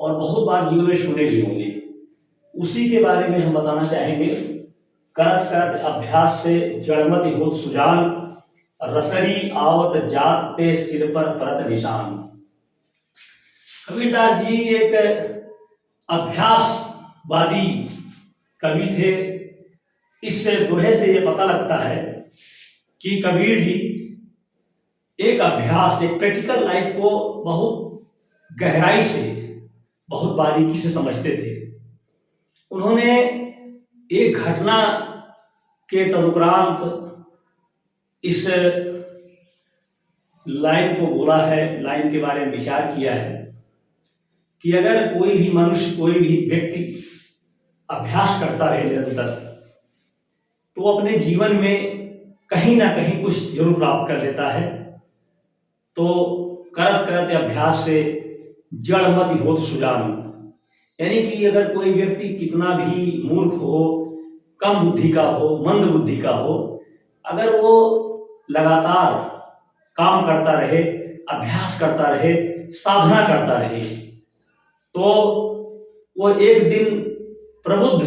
और बहुत बार जीवन में सुने भी होंगे। उसी के बारे में हम बताना चाहेंगे। करत करत अभ्यास से जड़मति होत सुजान, रसरी आवत जात ते सिर पर परत निशान। कबीरदास जी एक अभ्यासवादी कवि थे। इस दोहे से ये पता लगता है कि कबीर जी एक अभ्यास, एक प्रैक्टिकल लाइफ को बहुत गहराई से, बहुत बारीकी से समझते थे। उन्होंने एक घटना के तदुपरांत इस लाइन को बोला है, लाइन के बारे में विचार किया है कि अगर कोई भी मनुष्य, कोई भी व्यक्ति अभ्यास करता रहे निरंतर, तो अपने जीवन में कहीं ना कहीं कुछ जरूर प्राप्त कर लेता है। तो करत करत अभ्यास से जड़मति होत सुजान, यानी कि अगर कोई व्यक्ति कितना भी मूर्ख हो, कम बुद्धि का हो, मंद बुद्धि का हो, अगर वो लगातार काम करता रहे, अभ्यास करता रहे, साधना करता रहे, तो वो एक दिन प्रबुद्ध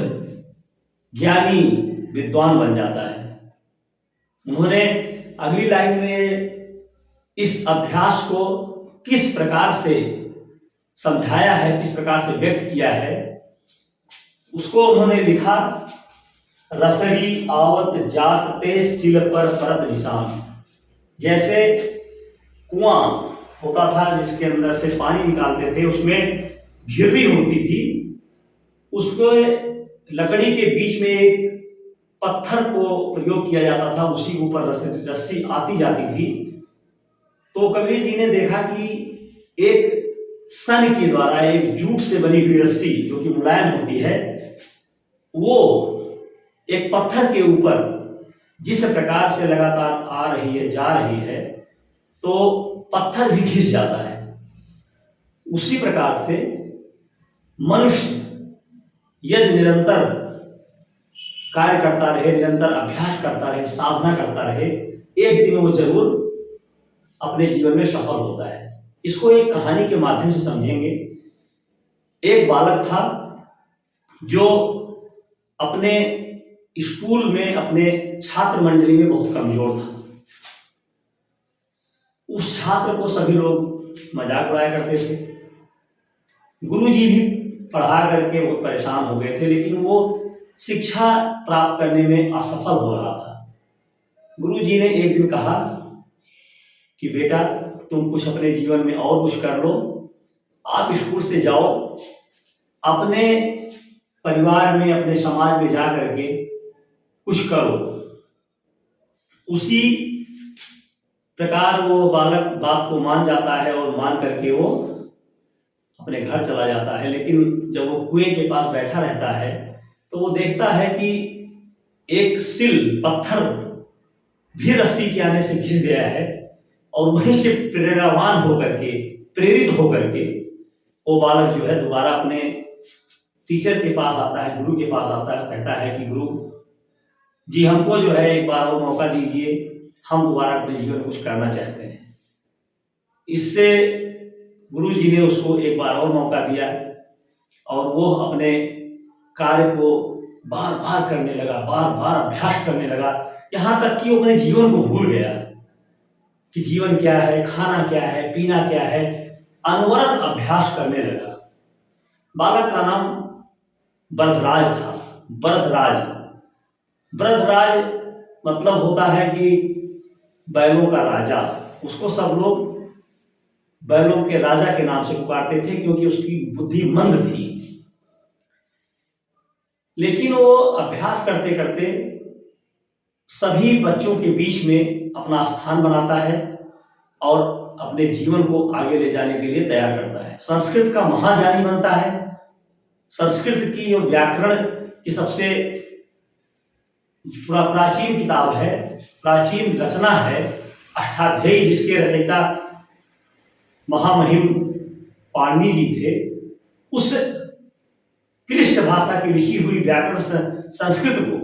ज्ञानी विद्वान बन जाता है। उन्होंने अगली लाइन में इस अभ्यास को किस प्रकार से समझाया है, किस प्रकार से व्यक्त किया है, उसको उन्होंने लिखा। रसरी आवत जात ते सिल पर परत निशान। जैसे कुआं होता था जिसके अंदर से पानी निकालते थे, उसमें घिरवी होती थी, उसको लकड़ी के बीच में एक पत्थर को प्रयोग किया जाता था, उसी के ऊपर रस्सी आती जाती थी। तो कबीर जी ने देखा कि एक सन के द्वारा, एक जूट से बनी हुई रस्सी जो कि मुलायम होती है, वो एक पत्थर के ऊपर जिस प्रकार से लगातार आ रही है, जा रही है, तो पत्थर भी घिस जाता है। उसी प्रकार से मनुष्य यदि निरंतर कार्य करता रहे, निरंतर अभ्यास करता रहे, साधना करता रहे, एक दिन वो जरूर अपने जीवन में सफल होता है। इसको एक कहानी के माध्यम से समझेंगे। एक बालक था जो अपने स्कूल में, अपने छात्र मंडली में बहुत कमजोर था। उस छात्र को सभी लोग मजाक उड़ाया करते थे। गुरुजी भी पढ़ा करके बहुत परेशान हो गए थे, लेकिन वो शिक्षा प्राप्त करने में असफल हो रहा था। गुरुजी ने एक दिन कहा कि बेटा, तुम कुछ अपने जीवन में और कुछ कर लो, आप स्कूल से जाओ, अपने परिवार में, अपने समाज में जा करके कुछ करो। उसी प्रकार वो बालक बात को मान जाता है और मान करके वो अपने घर चला जाता है। लेकिन जब वो कुएं के पास बैठा रहता है तो वो देखता है कि एक सिल, पत्थर भी रस्सी के आने से घिस गया है, और वहीं से प्रेरणावान होकर के, प्रेरित होकर के वो बालक जो है दोबारा अपने टीचर के पास आता है, गुरु के पास आता है, कहता है कि गुरु जी, हमको जो है एक बार और मौका दीजिए, हम दोबारा अपने जीवन में कुछ करना चाहते हैं। इससे गुरु जी ने उसको एक बार और मौका दिया और वो अपने कार्य को बार बार करने लगा, बार बार अभ्यास करने लगा, यहाँ तक कि वो अपने जीवन को भूल गया कि जीवन क्या है, खाना क्या है, पीना क्या है। अनवरत अभ्यास करने लगा। बालक का नाम बरधराज था। बरधराज, बरधराज मतलब होता है कि बैलों का राजा। उसको सब लोग बैलों के राजा के नाम से पुकारते थे, क्योंकि उसकी बुद्धि मंद थी। लेकिन वो अभ्यास करते करते सभी बच्चों के बीच में अपना स्थान बनाता है और अपने जीवन को आगे ले जाने के लिए तैयार करता है। संस्कृत का महाज्ञानी बनता है। संस्कृत की जो व्याकरण की सबसे प्राचीन किताब है, प्राचीन रचना है अष्टाध्यायी, जिसके रचयिता महामहिम पाणिनि जी थे। उस क्लिष्ट भाषा की लिखी हुई व्याकरण संस्कृत को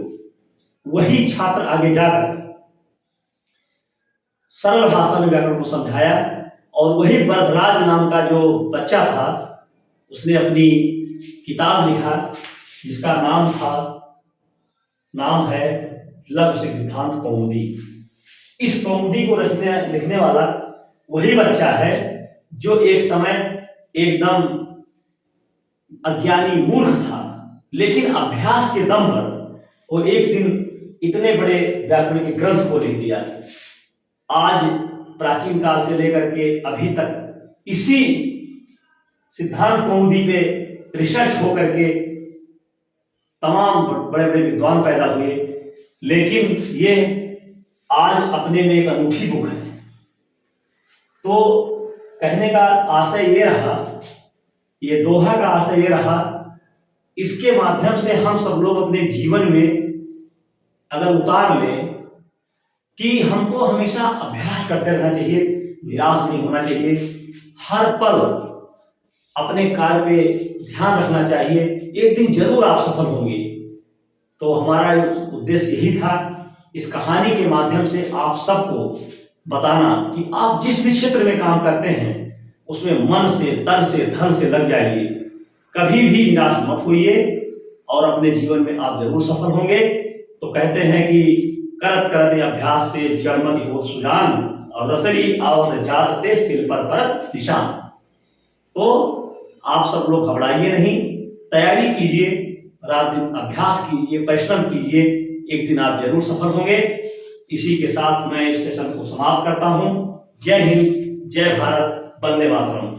वही छात्र आगे जाकर सरल भाषा में व्याकरण को समझाया, और वही बरधराज नाम का जो बच्चा था उसने अपनी किताब लिखा जिसका नाम है लघु सिद्धांत कौमुदी। इस कौमुदी को लिखने वाला वही बच्चा है जो एक समय एकदम अज्ञानी मूर्ख था, लेकिन अभ्यास के दम पर वो एक दिन इतने बड़े व्याकरणिक ग्रंथ को लिख दिया। आज प्राचीन काल से लेकर के अभी तक इसी सिद्धांत कौमुदी पे रिसर्च होकर के तमाम बड़े बड़े विद्वान पैदा हुए, लेकिन ये आज अपने में एक अनूठी बुक है। तो कहने का आशय ये रहा, ये दोहा का आशय ये रहा, इसके माध्यम से हम सब लोग अपने जीवन में अगर उतार लें कि हमको हमेशा अभ्यास करते रहना चाहिए, निराश नहीं होना चाहिए, हर पल अपने कार्य पे ध्यान रखना चाहिए, एक दिन जरूर आप सफल होंगे। तो हमारा उद्देश्य यही था इस कहानी के माध्यम से आप सबको बताना कि आप जिस भी क्षेत्र में काम करते हैं उसमें मन से, तन से, धन से लग जाइए, कभी भी निराश मत होइए और अपने जीवन में आप जरूर सफल होंगे। तो कहते हैं कि करत करत अभ्यास से जड़मति होत सुजान और रसरी आवत जाते सिर पर परत निशान। तो आप सब लोग घबराइए नहीं, तैयारी कीजिए, रात दिन अभ्यास कीजिए, परिश्रम कीजिए, एक दिन आप जरूर सफल होंगे। इसी के साथ मैं इस सेशन को समाप्त करता हूँ। जय हिंद, जय भारत, वंदे मातरम।